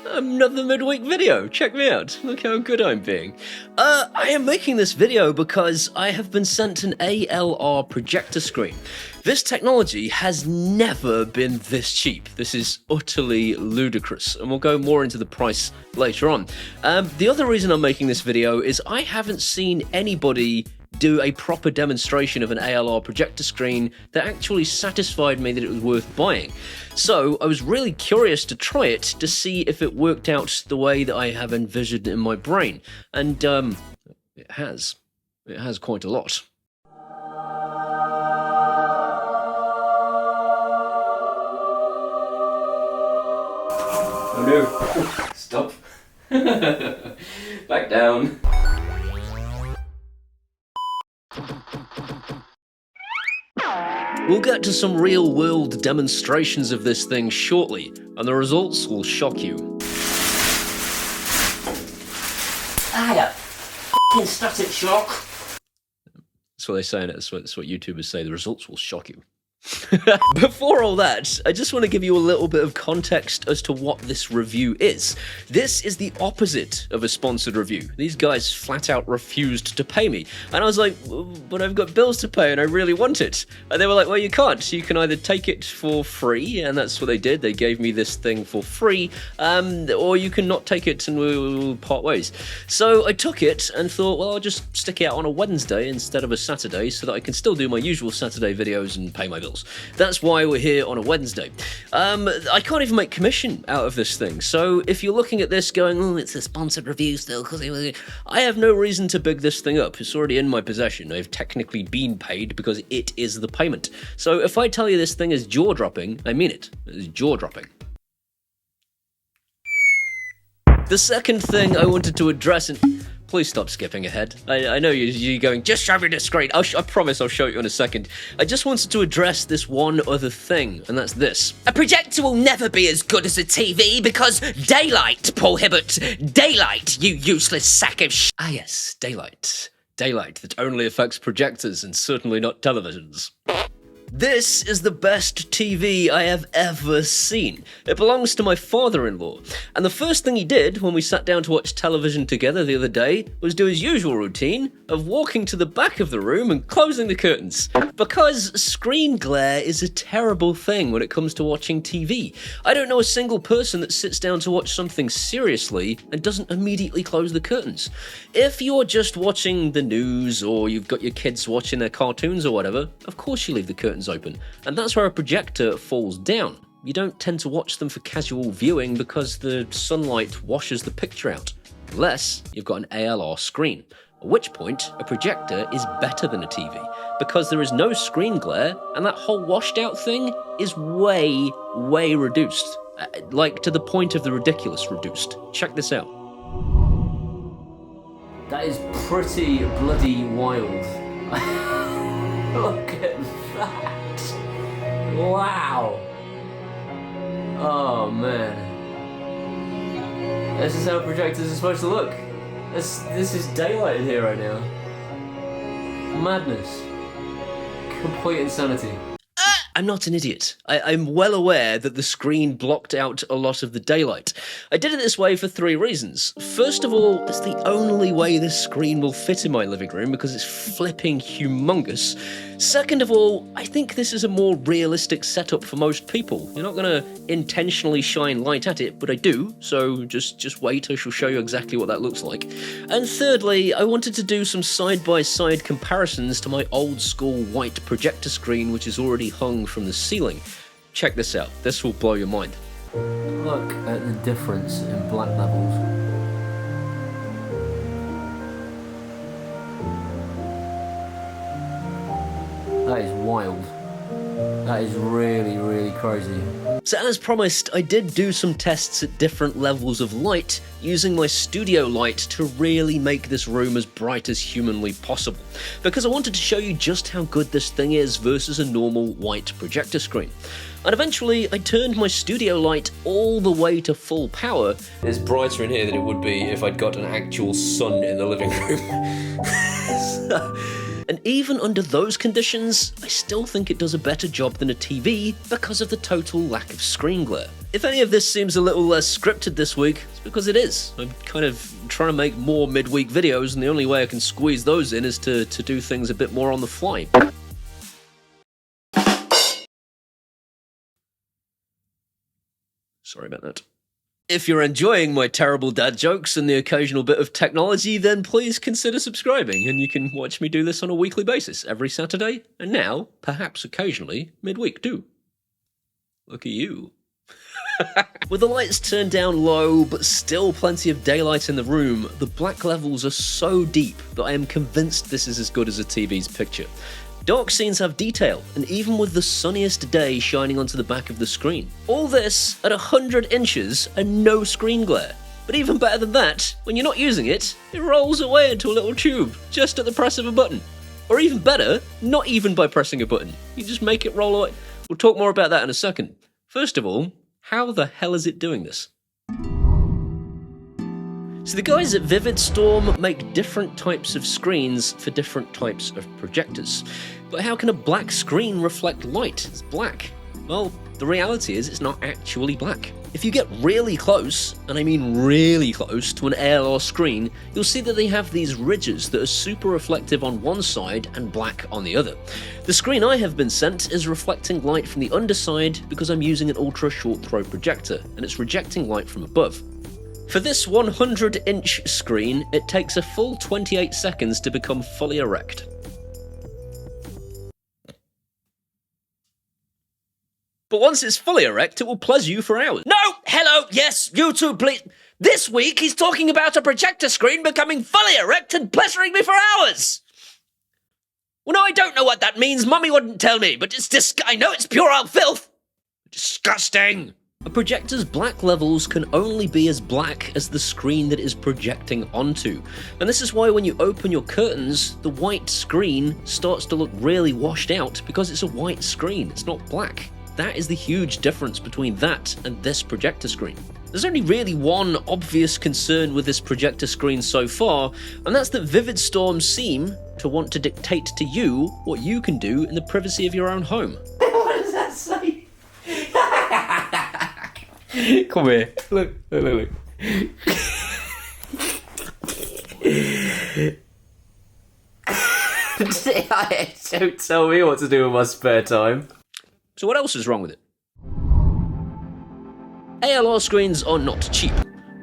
Another midweek video. Check me out. Look how good I'm being. I am making this video because I have been sent an ALR projector screen. This technology has never been this cheap. This is utterly ludicrous, and we'll go more into the price later on. The other reason I'm making this video is I haven't seen anybody do a proper demonstration of an ALR projector screen that actually satisfied me that it was worth buying. So I was really curious to try it to see if it worked out the way that I have envisioned in my brain. And it has. It has quite a lot. Oh no. Stop. Back down. We'll get to some real-world demonstrations of this thing shortly, and the results will shock you. I got f***ing static shock. That's what they say, and that's what YouTubers say, the results will shock you. Before all that, I just want to give you a little bit of context as to what this review is. This is the opposite of a sponsored review. These guys flat out refused to pay me. And I was like, but I've got bills to pay and I really want it. And they were like, well, you can't. You can either take it for free, and that's what they did. They gave me this thing for free, or you can not take it and we'll part ways. So I took it and thought, well, I'll just stick it out on a Wednesday instead of a Saturday so that I can still do my usual Saturday videos and pay my bills. That's why we're here on a Wednesday. I can't even make commission out of this thing, so if you're looking at this going, oh, it's a sponsored review still, because I have no reason to big this thing up. It's already in my possession. I've technically been paid because it is the payment. So if I tell you this thing is jaw-dropping, I mean it. It's jaw-dropping. The second thing I wanted to address, and please stop skipping ahead. I know you're going, just show me the screen. I promise I'll show you in a second. I just wanted to address this one other thing, and that's this. A projector will never be as good as a TV because daylight, Paul Hibbert. Daylight, you useless sack of sh**. Ah yes, daylight. Daylight that only affects projectors and certainly not televisions. This is the best TV I have ever seen. It belongs to my father-in-law, and the first thing he did when we sat down to watch television together the other day was do his usual routine of walking to the back of the room and closing the curtains. Because screen glare is a terrible thing when it comes to watching TV. I don't know a single person that sits down to watch something seriously and doesn't immediately close the curtains. If you're just watching the news or you've got your kids watching their cartoons or whatever, of course you leave the curtains open, and that's where a projector falls down. You don't tend to watch them for casual viewing because the sunlight washes the picture out, unless you've got an ALR screen, at which point a projector is better than a TV because there is no screen glare and that whole washed out thing is way reduced, like to the point of the ridiculous reduced. Check this out. That is pretty bloody wild. Look at that! Wow! Oh man. This is how projectors are supposed to look. This is daylight in here right now. Madness. Complete insanity. I'm not an idiot. I'm well aware that the screen blocked out a lot of the daylight. I did it this way for 3 reasons. First of all, it's the only way this screen will fit in my living room because it's flipping humongous. Second of all, I think this is a more realistic setup for most people. You're not going to intentionally shine light at it, but I do, so just wait, I shall show you exactly what that looks like. And thirdly, I wanted to do some side-by-side comparisons to my old-school white projector screen, which is already hung from the ceiling. Check this out, this will blow your mind. Look at the difference in black levels. That is wild. That is really crazy. So as promised, I did do some tests at different levels of light, using my studio light to really make this room as bright as humanly possible, because I wanted to show you just how good this thing is versus a normal white projector screen. And eventually, I turned my studio light all the way to full power. It's brighter in here than it would be if I'd got an actual sun in the living room. And even under those conditions, I still think it does a better job than a TV because of the total lack of screen glare. If any of this seems a little less scripted this week, it's because it is. I'm kind of trying to make more midweek videos, and the only way I can squeeze those in is to do things a bit more on the fly. Sorry about that. If you're enjoying my terrible dad jokes and the occasional bit of technology, then please consider subscribing, and you can watch me do this on a weekly basis, every Saturday, and now, perhaps occasionally, midweek too. Look at you. With the lights turned down low, but still plenty of daylight in the room, the black levels are so deep that I am convinced this is as good as a TV's picture. Dark scenes have detail, and even with the sunniest day shining onto the back of the screen. All this at 100 inches and no screen glare. But even better than that, when you're not using it, it rolls away into a little tube, just at the press of a button. Or even better, not even by pressing a button. You just make it roll away. We'll talk more about that in a second. First of all, how the hell is it doing this? So the guys at Vividstorm make different types of screens for different types of projectors. But how can a black screen reflect light? It's black. Well, the reality is it's not actually black. If you get really close, and I mean really close, to an ALR screen, you'll see that they have these ridges that are super reflective on one side and black on the other. The screen I have been sent is reflecting light from the underside because I'm using an ultra short throw projector, and it's rejecting light from above. For this 100-inch screen, it takes a full 28 seconds to become fully erect. But once it's fully erect, it will pleasure you for hours. No! Hello! Yes, you too, please. This week he's talking about a projector screen becoming fully erect and pleasuring me for hours! Well, no, I don't know what that means. Mummy wouldn't tell me, but I know it's pure old filth. Disgusting! A projector's black levels can only be as black as the screen that is projecting onto. And this is why when you open your curtains, the white screen starts to look really washed out because it's a white screen, it's not black. That is the huge difference between that and this projector screen. There's only really one obvious concern with this projector screen so far, and that's that Vividstorm seem to want to dictate to you what you can do in the privacy of your own home. What does that say? Come here. Look. Don't tell me what to do with my spare time. So what else is wrong with it? ALR screens are not cheap,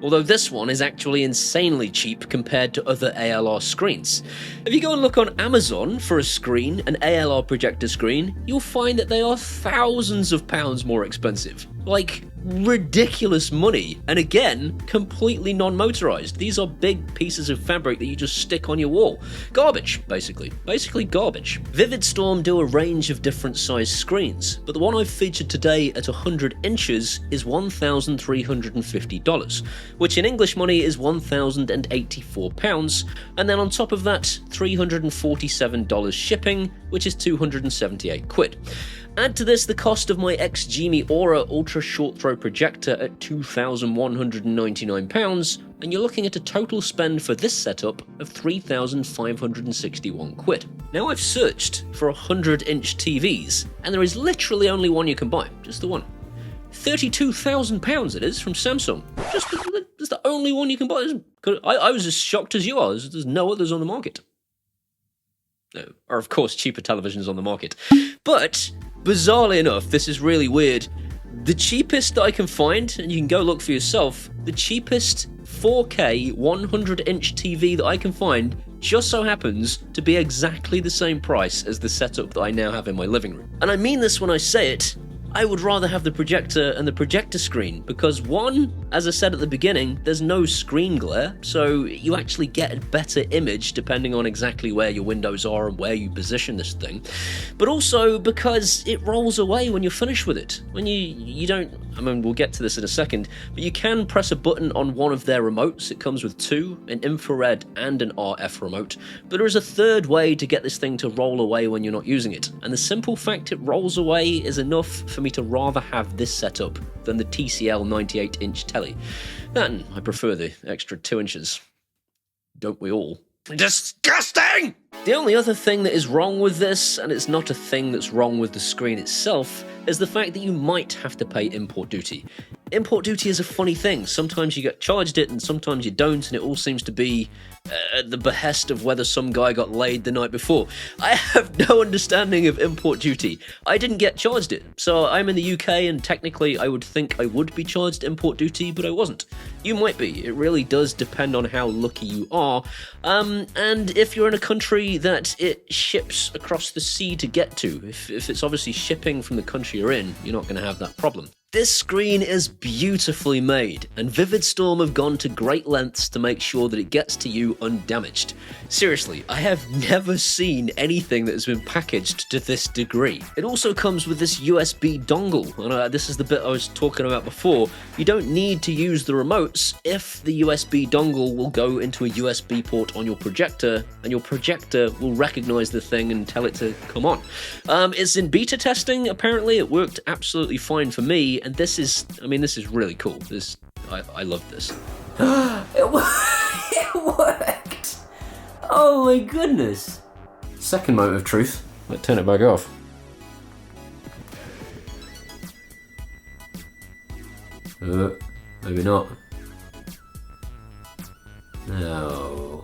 although this one is actually insanely cheap compared to other ALR screens. If you go and look on Amazon for a screen, an ALR projector screen, you'll find that they are thousands of pounds more expensive. Like, ridiculous money, and again, completely non-motorized. These are big pieces of fabric that you just stick on your wall. Garbage, basically. Basically garbage. Vividstorm do a range of different size screens, but the one I've featured today at 100 inches is $1,350, which in English money is £1,084, and then on top of that, $347 shipping, which is 278 quid. Add to this the cost of my AQARA ultra short throw projector at £2,199, and you're looking at a total spend for this setup of 3,561 quid. Now I've searched for 100-inch TVs, and there is literally only one you can buy, just the one. £32,000 it is from Samsung. Just the only one you can buy. I was as shocked as you are. There's no others on the market. No, or of course cheaper televisions on the market. But bizarrely enough, this is really weird. The cheapest that I can find, and you can go look for yourself, the cheapest 4K 100-inch TV that I can find just so happens to be exactly the same price as the setup that I now have in my living room. And I mean this when I say it. I would rather have the projector and the projector screen because one, as I said at the beginning, there's no screen glare, so you actually get a better image depending on exactly where your windows are and where you position this thing. But also because it rolls away when you're finished with it. When you don't, I mean, we'll get to this in a second, but you can press a button on one of their remotes. It comes with two, an infrared and an RF remote, but there is a third way to get this thing to roll away when you're not using it. And the simple fact it rolls away is enough for me to rather have this setup than the TCL 98-inch telly. And I prefer the extra 2 inches. Don't we all? Disgusting! The only other thing that is wrong with this, and it's not a thing that's wrong with the screen itself, is the fact that you might have to pay import duty. Import duty is a funny thing. Sometimes you get charged it and sometimes you don't, and it all seems to be at the behest of whether some guy got laid the night before. I have no understanding of import duty. I didn't get charged it, so I'm in the UK and technically I would think I would be charged import duty, but I wasn't. You might be. It really does depend on how lucky you are, and if you're in a country that it ships across the sea to get to. If it's obviously shipping from the country you're in, you're not going to have that problem. This screen is beautifully made, and Vividstorm have gone to great lengths to make sure that it gets to you undamaged. Seriously, I have never seen anything that has been packaged to this degree. It also comes with this USB dongle, and this is the bit I was talking about before. You don't need to use the remotes if the USB dongle will go into a USB port on your projector, and your projector will recognize the thing and tell it to come on. It's in beta testing, apparently. It worked absolutely fine for me. And this is really cool. I love this. It worked! Oh my goodness. Second moment of truth. Let's turn it back off. Maybe not. No.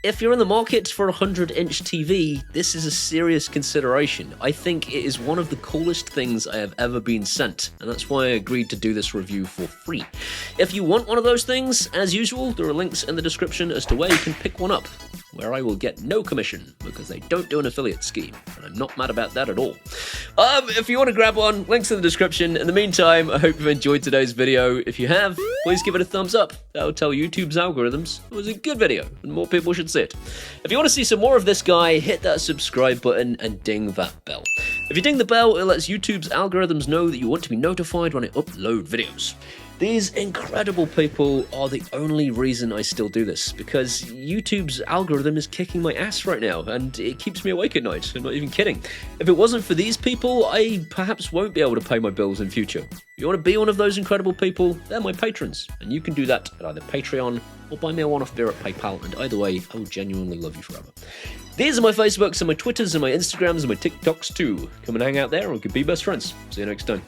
If you're in the market for a 100-inch TV, this is a serious consideration. I think it is one of the coolest things I have ever been sent, and that's why I agreed to do this review for free. If you want one of those things, as usual, there are links in the description as to where you can pick one up, where I will get no commission, because they don't do an affiliate scheme, and I'm not mad about that at all. If you want to grab one, links in the description. In the meantime, I hope you've enjoyed today's video. If you have, please give it a thumbs up. That will tell YouTube's algorithms it was a good video, and more people should see it. If you want to see some more of this guy, hit that subscribe button and ding that bell. If you ding the bell, it lets YouTube's algorithms know that you want to be notified when I upload videos. These incredible people are the only reason I still do this, because YouTube's algorithm is kicking my ass right now, and it keeps me awake at night. I'm not even kidding. If it wasn't for these people, I perhaps won't be able to pay my bills in future. If you want to be one of those incredible people, they're my patrons, and you can do that at either Patreon or buy me a one-off beer at PayPal, and either way, I will genuinely love you forever. These are my Facebooks and my Twitters and my Instagrams and my TikToks too. Come and hang out there and we can be best friends. See you next time.